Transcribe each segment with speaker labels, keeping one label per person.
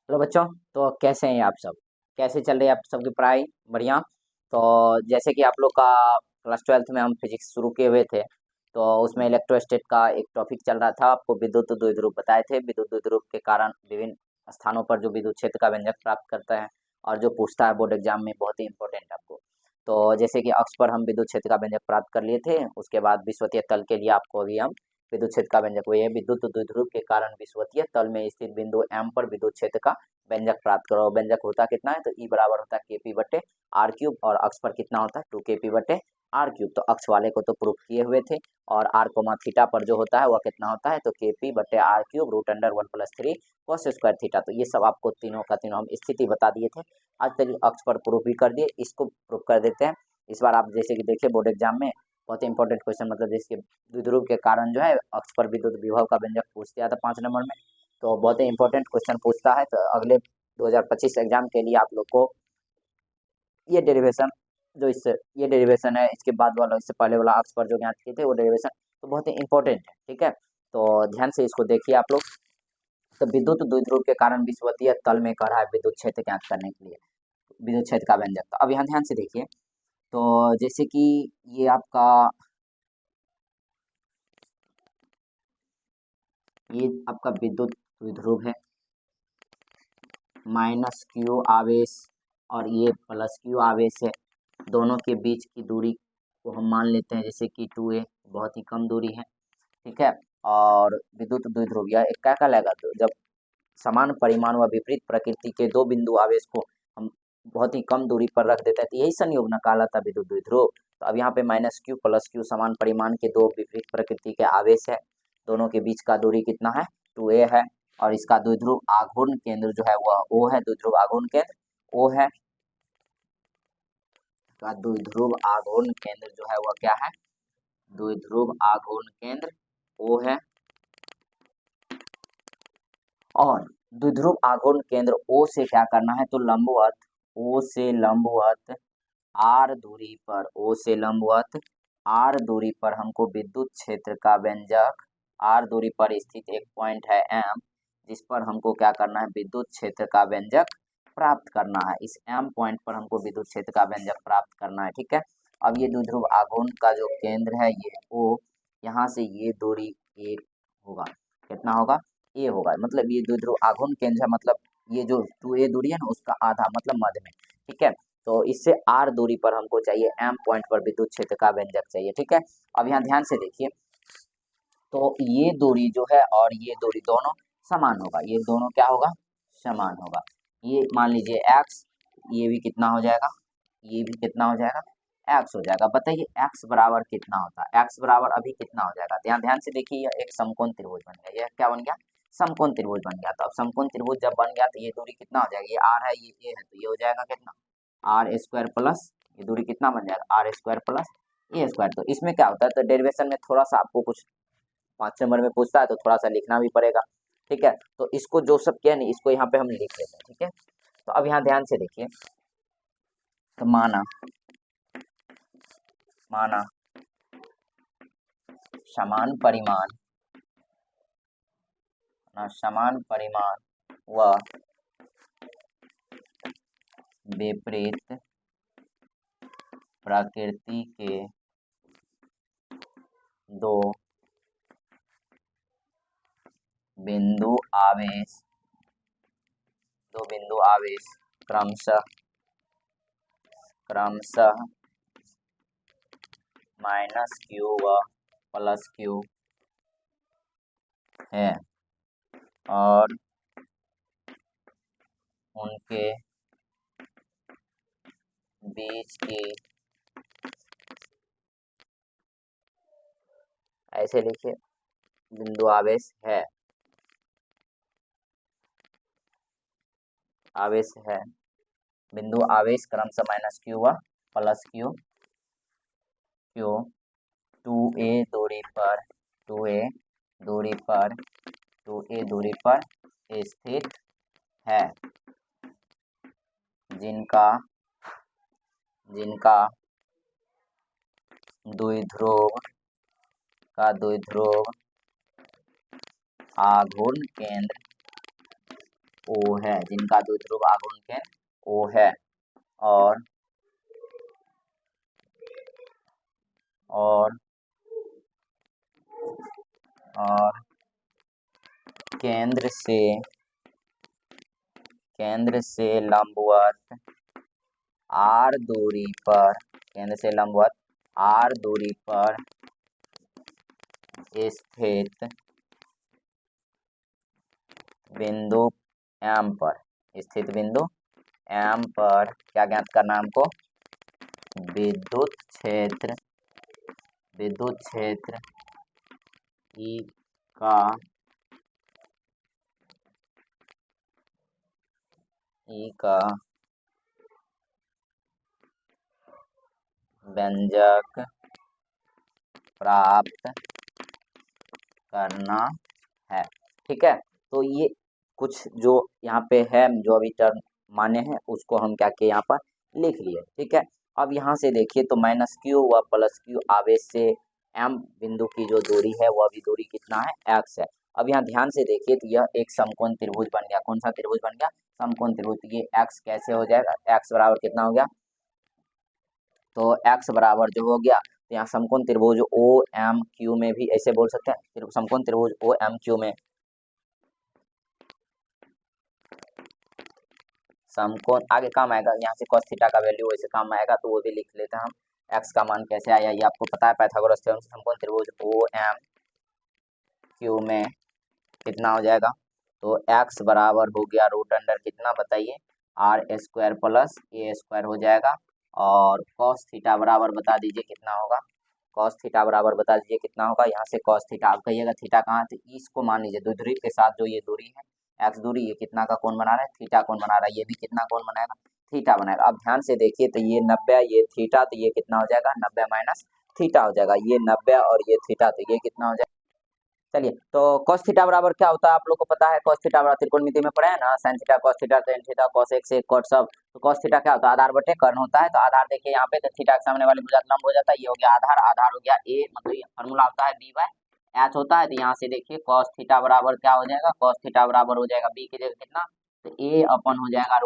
Speaker 1: Hello बच्चों। तो कैसे हैं आप सब? कैसे चल रही है आप सबकी पढ़ाई? बढ़िया। तो जैसे कि आप लोग का क्लास 12th में हम फिजिक्स शुरू किए हुए थे, तो उसमें इलेक्ट्रोस्टैट का एक टॉपिक चल रहा था। आपको विद्युत द्विध्रुव बताए थे। विद्युत द्विध्रुव के कारण विभिन्न स्थानों पर जो विद्युत क्षेत्र का व्यंजक प्राप्त करते हैं, और जो पूछता है बोर्ड एग्जाम में, बहुत ही इंपॉर्टेंट है आपको। तो जैसे कि अक्ष पर हम विद्युत क्षेत्र का व्यंजक प्राप्त कर लिए थे, उसके बाद विषुवतीय तल के लिए आपको अभी हम विद्युत क्षेत्र का व्यंजक, वही है विद्युत द्विध्रुव के कारण विषुवतीय तल में स्थित बिंदु एम पर विद्युत क्षेत्र का व्यंजक प्राप्त करो। व्यंजक होता कितना है? तो ई बराबर होता है केपी बटे आर क्यूब, और अक्ष पर कितना होता है? 2 केपी बटे आर क्यूब। तो अक्ष वाले को तो प्रूफ किए हुए थे, और आर कोमा थीटा पर जो होता है वह कितना होता है? तो केपी बटे R cube root under 1+3 cos square theta. तो ये सब आपको तीनों का तीनों हम स्थिति बता दिए थे। आज तक अक्ष पर प्रूफ भी कर दिए, इसको प्रूफ कर देते हैं। इस बार आप जैसे कि देखिए बोर्ड एग्जाम में बहुत ही इंपॉर्टेंट क्वेश्चन, मतलब जिसके द्विध्रुव के कारण जो है अक्ष पर विद्युत विभव का व्यंजक पूछ दिया था 5 नंबर में। तो बहुत ही इंपॉर्टेंट क्वेश्चन पूछता है। तो अगले 2025 एग्जाम के लिए आप लोग को ये डेरिवेशन, जो इससे ये डेरिवेशन है, इसके बाद वाला, इससे पहले वाला अक्ष पर जो ज्ञात किए थे वो डेरिवेशन तो बहुत ही इंपॉर्टेंट है। ठीक है, तो ध्यान से इसको देखिए आप लोग। तो विद्युत द्विध्रुव के कारण विषुवतीय तल में कह रहा है विद्युत क्षेत्र ज्ञात करने के लिए विद्युत क्षेत्र का व्यंजक। तो अब यहाँ ध्यान से देखिए। तो जैसे कि ये आपका, ये आपका विद्युत द्विध्रुव है, माइनस क्यू आवेश और ये प्लस क्यू आवेश है। दोनों के बीच की दूरी को हम मान लेते हैं जैसे कि 2a, बहुत ही कम दूरी है। ठीक है, और विद्युत द्विध्रुव यह एक क्या कहलाएगा? तो जब समान परिमाण व विपरीत प्रकृति के दो बिंदु आवेश को हम बहुत ही कम दूरी पर रख देते हैं, तो यही संयुग्म कहलाता है विद्युत द्विध्रुव। तो अब यहाँ पे माइनस क्यू प्लस क्यू समान परिमाण के दो विपरीत प्रकृति के आवेश है। दोनों के बीच का दूरी कितना है? 2a है। और इसका द्विध्रुव आघूर्ण केंद्र जो है वह O है। द्विध्रुव आघूर्ण केंद्र O है। का द्विध्रुव आघूर्ण केंद्र जो है वह क्या है? द्विध्रुव आघूर्ण केंद्र O है। और द्विध्रुव आघूर्ण केंद्र O से क्या करना है? तो लंबवत, O से लंबवत R दूरी पर, O से लंबवत R दूरी पर हमको विद्युत क्षेत्र का व्यंजक, R दूरी पर स्थित एक पॉइंट है M, जिस पर हमको क्या करना है? विद्युत क्षेत्र का व्यंजक प्राप्त करना है। इस M पॉइंट पर हमको विद्युत क्षेत्र का व्यंजक प्राप्त करना है। ठीक है, अब ये द्विध्रुव आघूर्ण का जो केंद्र है ये O, यहाँ से ये दूरी A होगा। कितना होगा? A होगा। मतलब ये द्विध्रुव आघूर्ण केंद्र है, मतलब ये जो 2a दूरी है ना उसका आधा, मतलब मध्य में। ठीक है, तो इससे R दूरी पर हमको चाहिए M पॉइंट पर विद्युत क्षेत्र का व्यंजक चाहिए। ठीक है, अब यहाँ ध्यान से देखिए। तो ये दूरी जो है और ये दूरी दोनों समान होगा। ये दोनों क्या होगा? समान होगा। ये मान लीजिए x, ये भी कितना हो जाएगा? ये भी कितना हो जाएगा? x हो जाएगा। बताइए x बराबर कितना होता है? x बराबर अभी कितना हो जाएगा? ध्यान ध्यान से देखिए, यह एक समकोण त्रिभुज बन गया। यह क्या बन गया? समकोण त्रिभुज बन गया। तो अब समकोण त्रिभुज जब बन गया तो ये दूरी कितना हो जाएगी? ये r है, ये a है, तो ये हो जाएगा कितना? आर स्क्वायर प्लस, ये दूरी कितना बन जाएगा? आर स्क्वायर प्लस ए स्क्वायर। तो इसमें क्या होता है? तो डेरिवेशन में थोड़ा सा आपको कुछ 5 नंबर में पूछता है तो थोड़ा सा लिखना भी पड़ेगा। ठीक है, तो इसको जो सब किया नहीं, इसको यहाँ पे हम लिख लेते हैं। ठीक है, तो अब यहाँ ध्यान से देखिए। तो माना माना समान परिमाण, समान परिमाण व विपरीत प्रकृति के दो बिंदु आवेश, क्रमशः माइनस क्यू व प्लस क्यू है, और उनके बीच की, ऐसे लिखिए, बिंदु आवेश है, बिंदु आवेश क्रमशः माइनस क्यू व प्लस क्यू 2a दूरी पर 2a दूरी पर स्थित है, जिनका द्विध्रुव आघूर्ण केंद्र ओ है, जिनका द्विध्रुव आघूर्ण केंद्र ओ है, और और और केंद्र से लंबवत आर दूरी पर, केंद्र से लंबवत आर दूरी पर स्थित बिंदु एम पर, स्थित बिंदु एम पर क्या ज्ञात करना हमको, विद्युत क्षेत्र ई का व्यंजक प्राप्त करना है। ठीक है, तो ये कुछ जो यहाँ पे है, जो अभी टर्म माने हैं उसको हम क्या किए यहाँ पर लिख लिए। ठीक है, अब यहाँ से देखिए तो माइनस क्यू व प्लस क्यू आवेश से एम बिंदु की जो दूरी है वह भी दूरी कितना है, एक्स है। अब यहाँ ध्यान से देखिए तो यह एक समकोण त्रिभुज बन गया। कौन सा त्रिभुज बन गया, समकोण त्रिभुज। ये एक्स कैसे हो जाएगा, एक्स बराबर कितना हो गया, तो एक्स बराबर जो हो गया, तो यहाँ समकोण त्रिभुज ओ एम क्यू में भी ऐसे बोल सकते हैं, समकोण त्रिभुज ओ एम क्यू में समकोण आगे काम आएगा, यहाँ से cos थीटा का वैल्यू वैसे काम आएगा, तो वो भी लिख लेते हैं हम। एक्स का मान कैसे आया ये आपको पता है, पाइथागोरस थ्योरम से समकोण त्रिभुज ओ एम क्यू में कितना हो जाएगा, तो एक्स बराबर हो गया रूट अंडर कितना बताइए, आर स्क्वायर प्लस ए स्क्वायर हो जाएगा, और cos थीटा बराबर बता दीजिए कितना होगा, cos थीटा बराबर बता दीजिए कितना होगा। यहाँ से cos थीटा, आप कहिएगा थीटा कहाँ है, तो इसको मान लीजिए द्विध्रुव के साथ जो ये दूरी है एक्स दूरी, ये कितना का कोण बना रहा है, थीटा कोण बना रहा है, ये भी कितना कोण बनाएगा, थीटा बनाएगा। अब ध्यान से देखिए तो ये 90, ये थीटा, तो ये कितना हो जाएगा 90 माइनस थीटा हो जाएगा, ये 90 और ये थीटा, तो ये कितना हो जाएगा। चलिए, तो cos थीटा बराबर क्या होता है आप लोग को पता है, cos थीटा बराबर त्रिकोणमिति में पढ़े हैं ना, sin theta cos theta tan theta cos एक से cot सब। तो cos थीटा क्या होता है, आधार बटे कर्ण होता है। तो आधार देखिए यहाँ पे, तो थीटा के सामने वाले भुजात लंब हो जाता है, ये हो गया आधार, आधार हो गया a, मतलब ये फॉर्मूला होता है b बाय h होता है। तो यहाँ से देखिए cos थीटा बराबर क्या हो जाएगा, cos थीटा बराबर हो जाएगा b की जगह कितना, तो a अपन हो जाएगा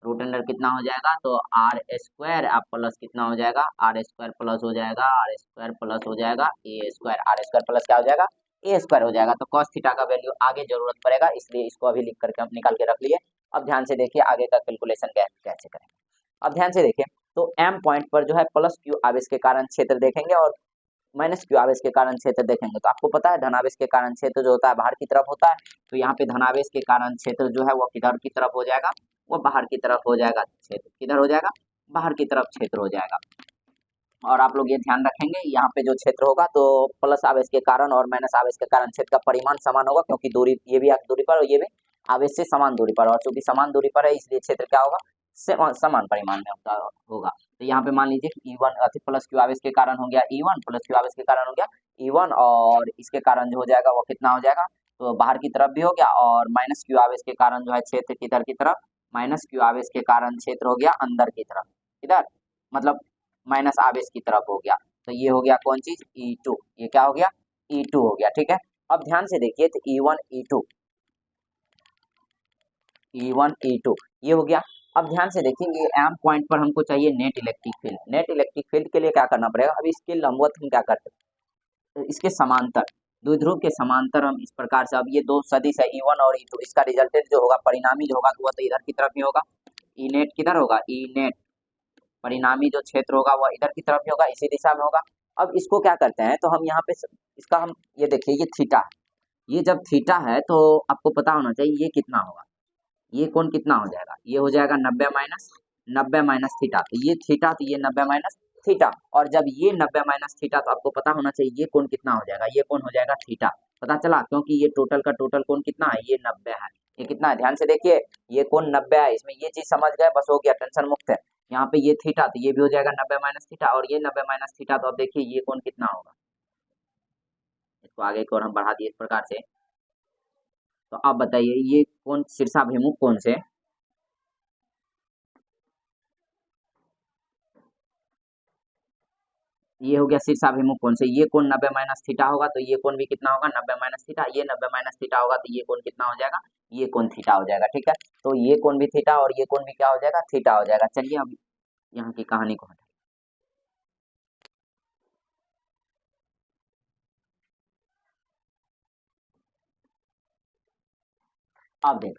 Speaker 1: रूट अंडर कितना हो जाएगा, तो आर स्क्वायर आप प्लस कितना हो जाएगा, आर स्क्वायर प्लस हो जाएगा, आर स्क्वायर प्लस हो जाएगा ए स्क्वायर, आर स्क्वायर प्लस क्या हो जाएगा, ए स्क्वायर हो जाएगा। तो cos थीटा का वैल्यू आगे जरूरत पड़ेगा, इसलिए इसको अभी लिख करके हम निकाल के रख लिए। अब ध्यान से देखिए आगे का कैलकुलेशन कैसे करें। अब ध्यान से देखिए, तो एम पॉइंट पर जो है प्लस क्यू आवेश के कारण क्षेत्र देखेंगे और माइनस क्यू आवेश के कारण क्षेत्र देखेंगे। तो आपको पता है धनावेश के कारण क्षेत्र जो होता है बाहर की तरफ होता है, तो यहाँ पे धनावेश के कारण क्षेत्र जो है वो किधर की तरफ हो जाएगा, वो बाहर की तरफ हो जाएगा, क्षेत्र किधर हो जाएगा, बाहर की तरफ क्षेत्र हो जाएगा। और आप लोग ये ध्यान रखेंगे यहाँ पे जो क्षेत्र होगा तो प्लस आवेश के कारण और माइनस आवेश के कारण क्षेत्र का परिमाण समान होगा, क्योंकि दूरी, ये भी दूरी पर और ये भी आवेश से समान दूरी पर, और चूंकि समान दूरी पर है इसलिए क्षेत्र क्या होगा, समान परिमाण में होगा। तो यहाँ पे मान लीजिए कि E1 प्लस क्यू आवेश के कारण हो गया E1, प्लस क्यू आवेश के कारण हो गया E1, और इसके कारण जो हो जाएगा वो कितना हो जाएगा, तो बाहर की तरफ भी हो गया, और माइनस क्यू आवेश के कारण जो है क्षेत्र किधर की तरफ, माइनस क्यू आवेश के कारण क्षेत्र हो गया अंदर की तरफ, इधर मतलब माइनस आवेश की तरफ हो गया। तो ये हो गया कौन चीज, E2, ये क्या हो गया, E2 हो गया। ठीक है, अब ध्यान से देखिए तो E1 E2 ये हो गया। अब ध्यान से देखिए ये एम पॉइंट पर हमको चाहिए net electric field. Net electric field के लिए क्या करना पड़ेगा, अब इसके लंबवत हम क्या करते हैं, इसके समांतर, द्विध्रुव के समांतर हम इस प्रकार से, अब ये दो सदिश है E1 और E2, इसका रिजल्टेंट जो होगा, परिणामी जो होगा वो तो इधर की तरफ ही होगा, ई नेट किधर होगा, ई नेट परिणामी जो क्षेत्र होगा वह इधर की तरफ ही होगा, इसी दिशा में होगा। अब इसको क्या करते हैं, तो हम यहाँ पे इसका हम ये देखिए, ये थीटा, ये जब थीटा है तो आपको पता होना चाहिए ये कितना होगा, ये कोण कितना हो जाएगा, ये हो जाएगा 90 माइनस थीटा, तो ये थीटा, तो ये 90 माइनस थीटा, और जब ये 90 माइनस थीटा, तो आपको पता होना चाहिए ये कोण कितना हो जाएगा, ये कोण हो जाएगा थीटा। पता चला, क्योंकि ये टोटल का टोटल कोण कितना है, ये 90 है, ये कितना है, ध्यान से देखिए ये कोण 90 है, इसमें ये चीज समझ गए, बस हो गया, टेंशन मुक्त है। यहाँ पे ये थीटा, तो ये भी हो जाएगा 90 माइनस थीटा, और ये 90 माइनस थीटा, तो अब देखिए ये कोण कितना होगा, इसको आगे की ओर हम बढ़ा दिए इस प्रकार से। तो आप बताइए ये कौन शीर्षाभिमुख कौन से, ये हो गया शीर्षाभिमुख कोण से, ये कोण 90 माइनस थीटा होगा, तो ये कोण भी कितना होगा 90 माइनस थीटा, ये 90 माइनस थीटा होगा, तो ये कोण कितना हो जाएगा, ये कोण थीटा हो जाएगा। ठीक है, तो ये कोण भी थीटा और ये कोण भी क्या हो जाएगा, थीटा हो जाएगा। चलिए अब यहाँ की कहानी को हटाइए। अब देख,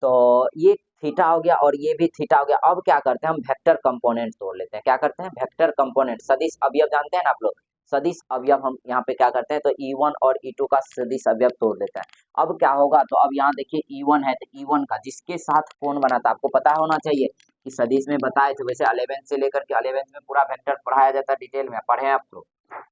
Speaker 1: तो ये थीटा हो गया और ये भी थीटा हो गया। अब क्या करते हैं हम, वेक्टर कंपोनेंट तोड़ लेते हैं। क्या करते हैं, वेक्टर कंपोनेंट, सदिश अवयव जानते हैं ना आप लोग, सदिश अवयव हम यहाँ पे क्या करते हैं, तो E1 और E2 का सदिश अवयव तोड़ लेते हैं। अब क्या होगा, तो अब यहाँ देखिए E1 है, तो E1 का जिसके साथ कोण बना था, आपको पता होना चाहिए कि सदिश में बताए थे, वैसे 11th से लेकर के 11th में पूरा वेक्टर पढ़ाया जाता है, डिटेल में पढ़े आप लोग।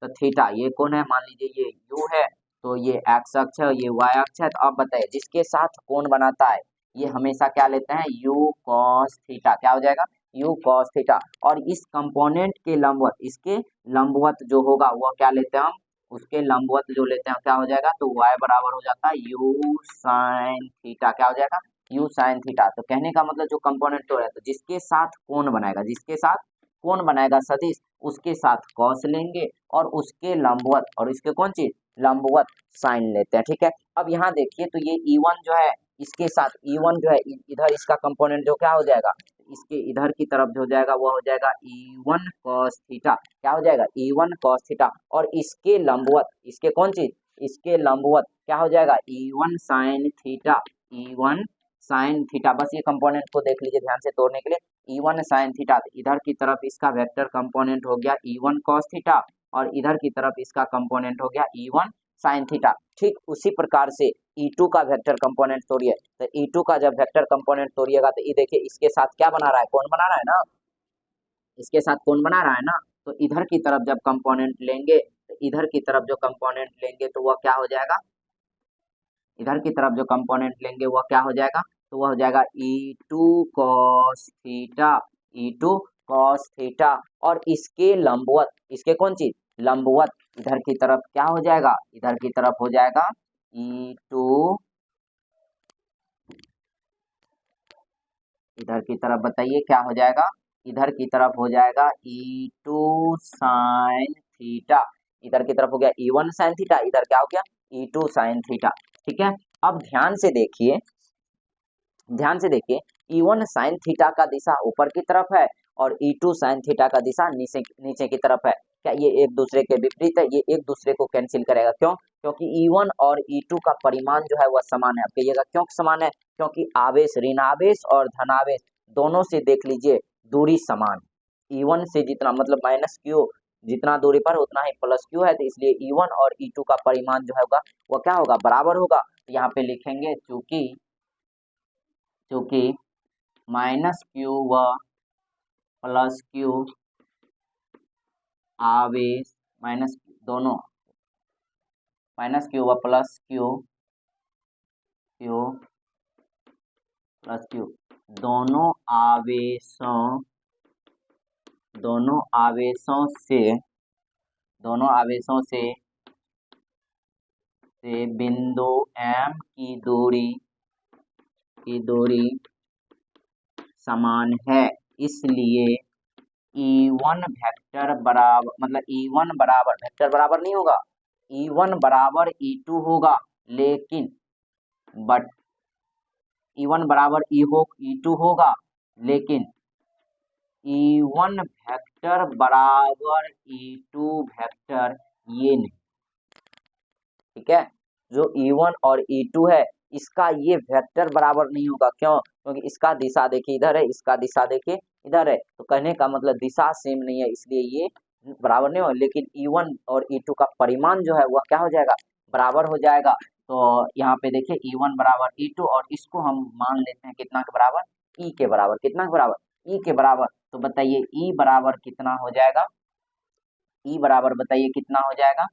Speaker 1: तो थीटा ये कोण है, मान लीजिए ये U है, तो ये एक्स अक्ष है, ये वाई अक्ष है। तो अब बताइए जिसके साथ कोण बनाता है, ये हमेशा क्या लेते हैं, यू कॉस थीटा, क्या हो जाएगा, यू कॉस थीटा। और इस कंपोनेंट के लंबवत, इसके लंबवत जो होगा वह क्या लेते हैं हम, उसके लंबवत जो लेते हैं क्या हो जाएगा, तो y बराबर हो जाता है यू साइन थीटा, क्या हो जाएगा, यू साइन थीटा। तो कहने का मतलब जो कंपोनेंट तो है, तो जिसके साथ कोण बनाएगा, जिसके साथ कोण बनाएगा सदिश, उसके साथ कॉस लेंगे और उसके लंबवत, और इसके कौन चीज, लंबवत साइन लेते हैं। ठीक है, अब यहाँ देखिए तो ये E1 जो है, इसके साथ E1 जो है इधर इसका कंपोनेंट जो क्या हो जाएगा, इसके इधर की तरफ जो हो जाएगा वह हो जाएगा E1 cos थीटा, क्या हो जाएगा, E1 cos थीटा। और इसके लंबवत, इसके कौन चीज, इसके लंबवत क्या हो जाएगा, E1 sin theta, E1 sin theta. बस ये कंपोनेंट को देख लीजिए ध्यान से तोड़ने के लिए, E1 sin थीटा, इधर की तरफ इसका वेक्टर कंपोनेंट हो गया E1 cos थीटा, और इधर की तरफ इसका कंपोनेंट हो गया E1 sin थीटा। ठीक उसी प्रकार से E2 का वेक्टर कंपोनेंट तोड़िए, तो E2 का जब वेक्टर कंपोनेंट तोड़िएगा, तो ये देखिए इसके साथ क्या बना रहा है, कोण बना रहा है ना, इसके साथ कोण बना रहा है ना। तो इधर की तरफ जब कंपोनेंट लेंगे, तो इधर की तरफ जो कंपोनेंट लेंगे तो वह क्या हो जाएगा, इधर की तरफ जो कंपोनेंट लेंगे वह क्या हो जाएगा, तो वह हो जाएगा E2 cos theta, E2 cos theta. और इसके लंबवत, इसके कौन चीज, लंबवत इधर की तरफ क्या हो जाएगा, इधर की तरफ हो जाएगा E2, इधर की तरफ बताइए क्या हो जाएगा, इधर की तरफ हो जाएगा E2 साइन थीटा, इधर की तरफ हो गया E1 साइन थीटा, इधर क्या हो गया E2 साइन थीटा। ठीक है, अब ध्यान से देखिए, ध्यान से देखिए, E1 साइन थीटा का दिशा ऊपर की तरफ है और E2 साइन थीटा का दिशा नीचे नीचे की तरफ है। क्या ये एक दूसरे के विपरीत है, ये एक दूसरे को कैंसिल करेगा, क्यों, क्योंकि E1 और E2 का परिमाण जो है वह समान है। आप कहिएगा क्यों समान है, क्योंकि आवेश, ऋणावेश और धनावेश दोनों से देख लीजिए दूरी समान, E1 से जितना मतलब माइनस क्यू, जितना दूरी पर उतना ही प्लस क्यू है, तो इसलिए E1 और E2 का परिमाण जो होगा वह क्या होगा, बराबर होगा। तो यहाँ पे लिखेंगे चूंकि, चूंकि माइनस क्यू व प्लस क्यू आवेश, माइनस दोनों, माइनस क्यू व plus Q, Q plus Q, दोनों आवेशों, दोनों आवेशों से, दोनों आवेशों से बिंदु M की दूरी समान है, इसलिए E1 वेक्टर बराबर, मतलब E1 बराबर, वेक्टर बराबर नहीं होगा, E1 बराबर E2 होगा, लेकिन बट E1 बराबर E2 होगा, लेकिन E1 वेक्टर बराबर E2 वेक्टर ये नहीं। ठीक है, जो E1 और E2 है इसका ये वेक्टर बराबर नहीं होगा, क्यों, क्योंकि इसका दिशा देखिए इधर है, इसका दिशा देखिए इधर है, तो कहने का मतलब दिशा सेम नहीं है, इसलिए ये बराबर नहीं होगा। लेकिन E1 और E2 का परिमाण जो है वह क्या हो जाएगा, बराबर हो जाएगा। तो यहाँ पे देखिए E1 बराबर E2, और इसको हम मान लेते हैं कितना के बराबर, E के बराबर, कितना के बराबर, E के बराबर। तो बताइए E बराबर कितना हो जाएगा, E बराबर बताइए कितना हो जाएगा,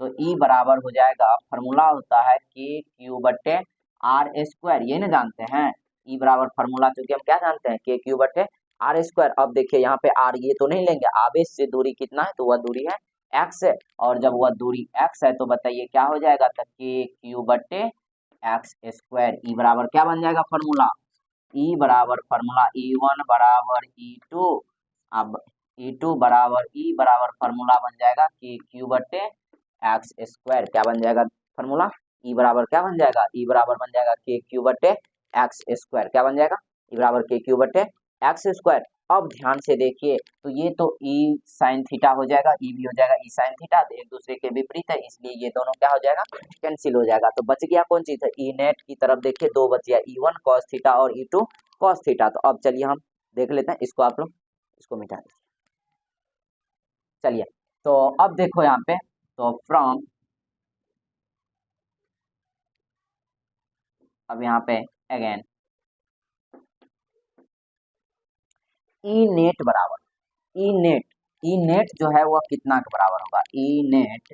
Speaker 1: तो E बराबर हो जाएगा, फॉर्मूला होता है के क्यू बटे आर स्क्वायर, ये ना जानते हैं, E बराबर फॉर्मूला चूंकि हम क्या जानते हैं, के क्यू बटे आर स्क्वायर। अब देखिए यहाँ पे आर ये तो नहीं लेंगे, आवेश से दूरी कितना है, तो वह दूरी है एक्स है, और जब वह दूरी एक्स है तो बताइए क्या हो जाएगा, तो के क्यू बटे एक्स स्क्वायर। E बराबर क्या बन जाएगा फॉर्मूला, E बराबर फॉर्मूला E1 बराबर E2, अब ई बराबर फॉर्मूला बन जाएगा के क्यू बटे एक्स स्क्वायर। क्या बन जाएगा फॉर्मूला? ई बराबर क्या बन जाएगा? ई बराबर बन जाएगा के क्यू बटे एक्स स्क्वायर। क्या बन जाएगा? ई बराबर के क्यू बटे एक्स स्क्वायर। अब ध्यान से देखिए, तो ये तो ई साइन थीटा हो जाएगा, ई भी हो जाएगा ई साइन थीटा, तो एक दूसरे के विपरीत है, इसलिए ये दोनों क्या हो जाएगा? कैंसिल हो जाएगा। तो बच गया कौन चीज है? ई नेट की तरफ देखिए, दो बच गया, ई वन कॉस थीटा और ई टू कॉस थीटा। तो अब चलिए हम देख लेते हैं इसको, आप लोग इसको मिटा दीजिए। चलिए, तो अब देखो यहाँ पे, तो फ्रॉम, अब यहाँ पे अगेन ई नेट बराबर ई नेट जो है वह कितना के बराबर होगा? ई नेट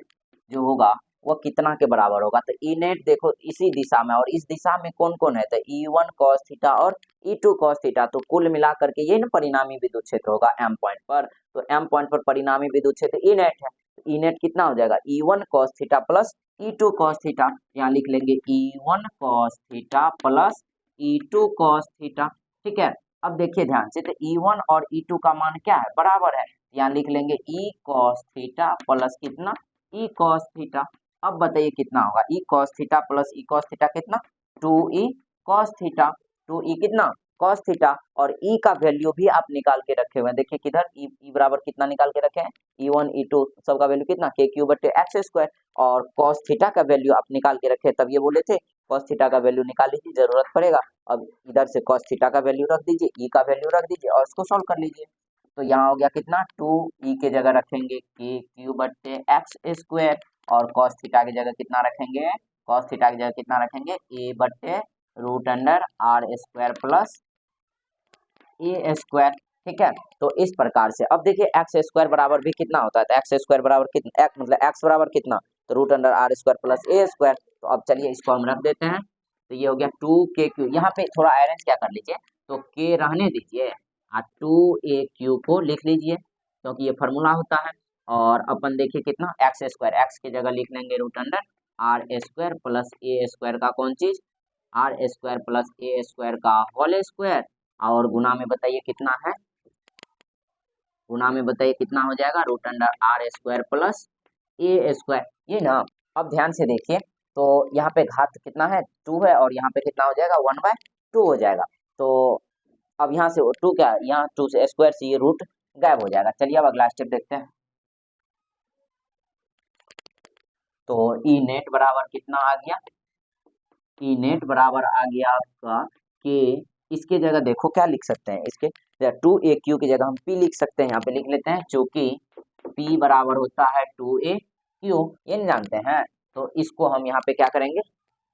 Speaker 1: जो होगा वह कितना के बराबर होगा? तो ई नेट देखो इसी दिशा में, और इस दिशा में कौन कौन है? तो ई वन कॉस थीटा और ई टू कॉस थीटा। तो कुल मिलाकर के ये ना परिणामी विद्युत क्षेत्र होगा एम पॉइंट पर। तो एम पॉइंट पर परिणामी विद्युत क्षेत्र ई नेट है। तो ई नेट कितना हो जाएगा? E one cos theta plus E two cos theta. यहाँ लिख लेंगे E one cos theta plus E two cos theta. ठीक है, अब देखिए ध्यान से, तो ई वन और ई टू का मान क्या है? बराबर है। यहाँ लिख लेंगे ई कॉस थीटा प्लस कितना? E cos theta. अब बताइए कितना होगा? E cos theta plus e cos theta कितना? Two e cos theta. Two e कितना? Cos theta. और ई का वैल्यू भी आप निकाल के रखे हुए हैं, देखिए किधर, ई बराबर कितना निकाल के रखे हैं? ई वन ई टू सबका वैल्यू कितना? के क्यू बटे एक्स स्क्वायर। और कॉस थीटा का वैल्यू आप निकाल के रखे, तब ये बोले थे कॉस थीटा का वैल्यू निकाल लीजिए, जरूरत पड़ेगा। अब इधर से कॉस थीटा का वैल्यू रख दीजिए, ई का वैल्यू रख दीजिए और इसको सॉल्व कर लीजिए। तो यहाँ हो गया कितना? टू ई के जगह रखेंगे के क्यू बटे एक्स स्क्वायर, और कॉस थीटा की जगह कितना रखेंगे? कॉस थीटा की जगह कितना रखेंगे? ए बटे root under R square plus ए स्क्वायर। ठीक है, तो इस प्रकार से अब देखिए एक्स स्क्वायर बराबर भी कितना होता है? तो एक्स स्क्वायर बराबर कितना, एक्स मतलब एक्स बराबर कितना? तो root under R square plus ए स्क्वायर। तो अब चलिए इसको हम रख देते हैं। तो ये हो गया टू के क्यू। यहाँ पे थोड़ा अरेंज क्या कर लीजिए, तो के रहने दीजिए और टू ए क्यू को लिख लीजिए, क्योंकि ये फार्मूला होता है। और अपन देखिए कितना, एक्स स्क्वायर, एक्स की जगह लिख लेंगे root under R square plus ए स्क्वायर का कौन चीज? आर स्क्वायर प्लस ए स्क्वायर का होल स्क्वायर। और गुना में बताइए कितना है? गुना में बताइए कितना हो जाएगा? Root under R square plus ए स्क्वायर, ये ना। अब ध्यान से देखिए, तो यहाँ पे घात कितना है? टू है, और यहाँ पे कितना हो जाएगा? वन बाय टू हो जाएगा। तो अब यहाँ से टू क्या, यहाँ टू से स्क्वायर से ये रूट गायब हो जाएगा। चलिए अब अगला स्टेप देखते हैं। तो ई नेट बराबर कितना आ गया? ई नेट बराबर आ गया आपका के, इसके जगह देखो क्या लिख सकते हैं, इसके टू ए क्यू की जगह हम पी लिख सकते हैं। यहाँ पे लिख लेते हैं, चूंकि पी बराबर होता है टू ए क्यू, ये नहीं जानते हैं, तो इसको हम यहाँ पे क्या करेंगे?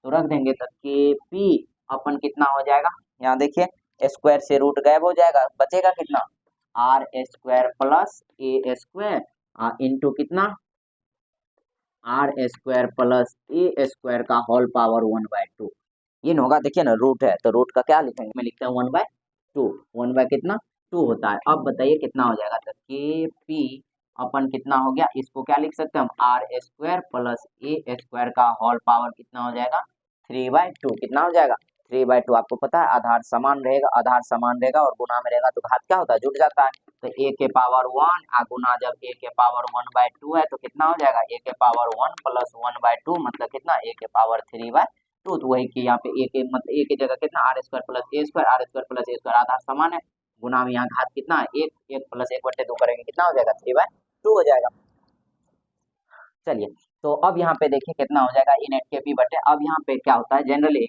Speaker 1: तो रख देंगे। तो के पी अपन कितना हो जाएगा? यहाँ देखिए स्क्वायर से रूट गायब हो जाएगा, बचेगा कितना? Are square plus A square into कितना? Are square plus A square का whole power one by two. ये न होगा, देखिए ना रूट है, तो रूट का क्या लिखेंगे? मैं लिखता हूँ one by to. One by कितना? टू होता है। अब बताइए कितना हो जाएगा? तो के पी अपन कितना हो गया? इसको क्या लिख सकते हैं हम? आर स्क्वायर प्लस ए स्क्वायर का होल पावर कितना हो जाएगा? Three by two. कितना हो जाएगा? Three by two. आपको पता है आधार समान रहेगा, आधार समान रहेगा और गुना में रहेगा तो घात क्या होता है? जुट जाता है। तो ए के पावर वन गुना जब ए के पावर वन बाय टू है तो कितना हो जाएगा? ए के power one plus one by to मतलब कितना? ए के पावर थ्री बाय टू। तो वही कि यहाँ पे ए के मतलब ए की जगह कितना? Are square plus A square, r square plus A square आधार समान है। गुना में यहाँ घात कितना है? एक, एक प्लस एक बटे दो करेंगे कितना हो जाएगा? थ्री बाय टू हो जाएगा। चलिए, तो अब यहाँ पे देखिए कितना हो जाएगा? इन एट के पी बटे, अब यहाँ पे क्या होता है जनरली,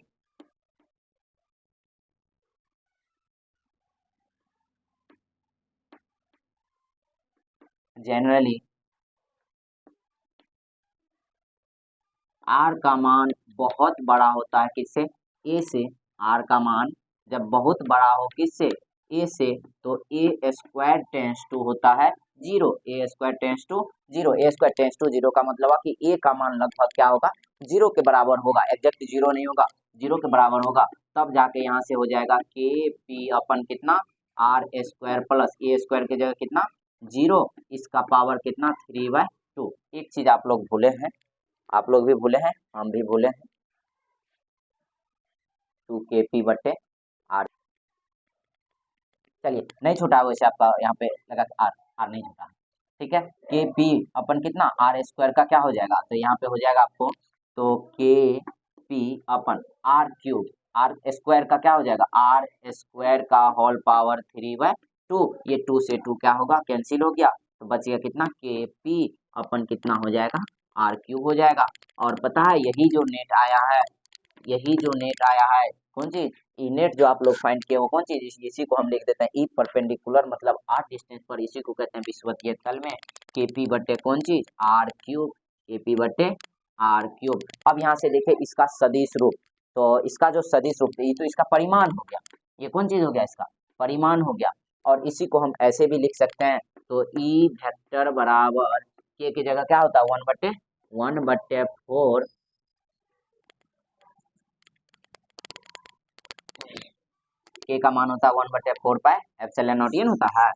Speaker 1: जनरली आर का मान बहुत बड़ा होता है किससे? ए से। आर का मान जब बहुत बड़ा हो किससे? ए से, तो ए स्क्वायर टेंस टू होता है zero. A square tends to zero. A square tends to zero का मतलब है कि ए का मान लगभग क्या होगा? जीरो के बराबर होगा। एग्जैक्ट जीरो नहीं होगा, जीरो के बराबर होगा। तब जाके यहाँ से हो जाएगा के पी अपन कितना? Are square plus A square की जगह कितना? जीरो, इसका पावर कितना? Three by two. एक चीज आप लोग भूले हैं, आप लोग भी भूले हैं, हम भी भूले हैं, टू के पी बटे आर। चलिए नहीं छूटा वैसे आपका यहाँ पे लगा आर। आर नहीं छूटा है, ठीक है। के पी अपन कितना आर स्क्वायर का क्या हो जाएगा, तो यहाँ पे हो जाएगा आपको, तो K P upon R cube, R square का क्या हो जाएगा, आर स्क्वायर का होल पावर 3/2, ये 2 से 2 क्या होगा, कैंसिल हो गया, तो बच गया कितना, के पी अपन कितना हो जाएगा, आर क्यूब हो जाएगा। और पता है यही जो नेट आया है, यही जो नेट आया है कौन चीज, ई नेट जो आप लोग फाइंड किए वो कौन चीज, इसी को हम लिख देते हैं ई परपेंडिकुलर, मतलब आर डिस्टेंस पर, इसी को कहते हैं विषुवतीय तल में के पी बटे कौन चीज, आर क्यूब, के पी बटे आर क्यूब। अब यहाँ से देखिए इसका सदिश रूप, तो इसका जो सदिश रूप ये तो इसका परिमाण हो गया, ये कौन चीज हो गया, इसका परिमाण हो गया। और इसी को हम ऐसे भी लिख सकते हैं, तो ई वेक्टर बराबर के की जगह क्या होता है, 1/4, के का मान होता है 1/4 पाई एप्सिलॉन नॉट, ये होता है।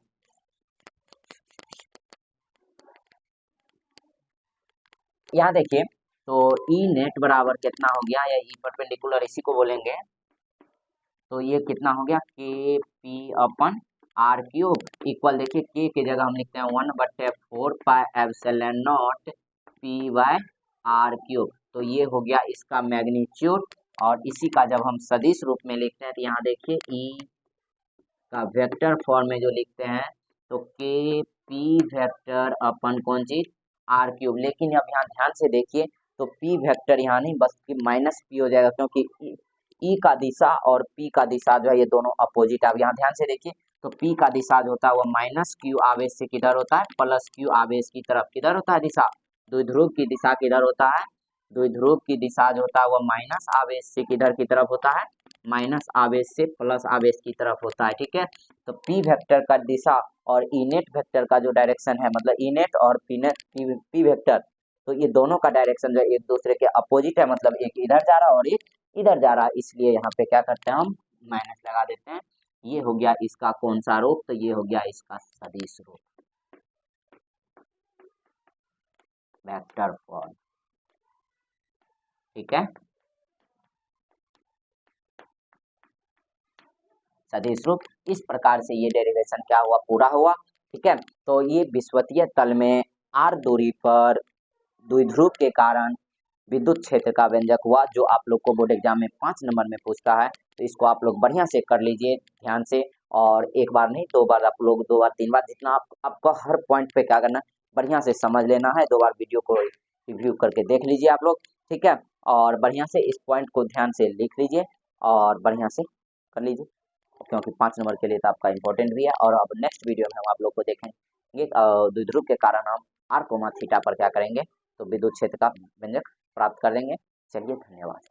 Speaker 1: यहाँ देखिए तो ई नेट बराबर कितना हो गया, या ई परपेंडिकुलर इसी को बोलेंगे, तो ये कितना हो गया, K P upon R cube equal, देखिए के की जगह हम लिखते हैं 1/4 pi epsilon naught P by R cube, तो ये हो गया इसका मैग्नीट्यूड। और इसी का जब हम सदिश रूप में लिखते हैं, तो यहाँ देखिए ई का वेक्टर फॉर्म में जो लिखते हैं, तो के पी वेक्टर अपन कौन चीज, आर क्यूब। लेकिन अब यहाँ ध्यान से देखिए, तो पी वेक्टर यहाँ नहीं बस माइनस पी हो जाएगा, क्योंकि ई का दिशा और पी का दिशा जो है ये दोनों अपोजिट है। अब यहाँ ध्यान से देखिए, तो पी का दिशा जो होता है वो माइनस क्यू आवेश से किधर होता है, प्लस क्यू आवेश की तरफ किधर होता है दिशा, द्विध्रुव की दिशा किधर होता है, द्विध्रुव की दिशा जो होता है वो माइनस आवेश से किधर की तरफ होता है, माइनस आवेश से प्लस आवेश की तरफ होता है, ठीक है। तो पी वेक्टर का दिशा और ई नेट वेक्टर का जो डायरेक्शन है, मतलब ई नेट और पी वेक्टर, तो ये दोनों का डायरेक्शन जो एक दूसरे के अपोजिट है, मतलब एक इधर जा रहा है और एक इधर जा रहा है, इसलिए यहाँ पे क्या करते हैं हम माइनस लगा देते हैं। ये हो गया इसका कौन सा रूप, तो ये हो गया इसका सदिश रूप, वेक्टर फॉर्म, ठीक है। सदिश रूप इस प्रकार से ये डेरिवेशन क्या हुआ, पूरा हुआ, ठीक है। तो ये विषुवतीय तल में आर दूरी पर द्विध्रुव के कारण विद्युत क्षेत्र का व्यंजक हुआ, जो आप लोग को बोर्ड एग्जाम में 5 नंबर में पूछता है। तो इसको आप लोग बढ़िया से कर लीजिए ध्यान से, और एक बार नहीं 2 बार, आप लोग 2 बार 3 बार, जितना आपको हर पॉइंट पे क्या करना बढ़िया से समझ लेना है। 2 बार वीडियो को रिव्यू करके देख लीजिए आप लोग, ठीक है। और बढ़िया से इस पॉइंट को ध्यान से लिख लीजिए और बढ़िया से कर लीजिए, क्योंकि 5 नंबर के लिए तो आपका इंपॉर्टेंट भी है। और अब नेक्स्ट वीडियो में हम आप लोग को देखेंगे द्विध्रुव के कारण हम आर कोमा थीटा पर क्या करेंगे, तो विद्युत क्षेत्र का व्यंजक प्राप्त कर लेंगे। चलिए धन्यवाद।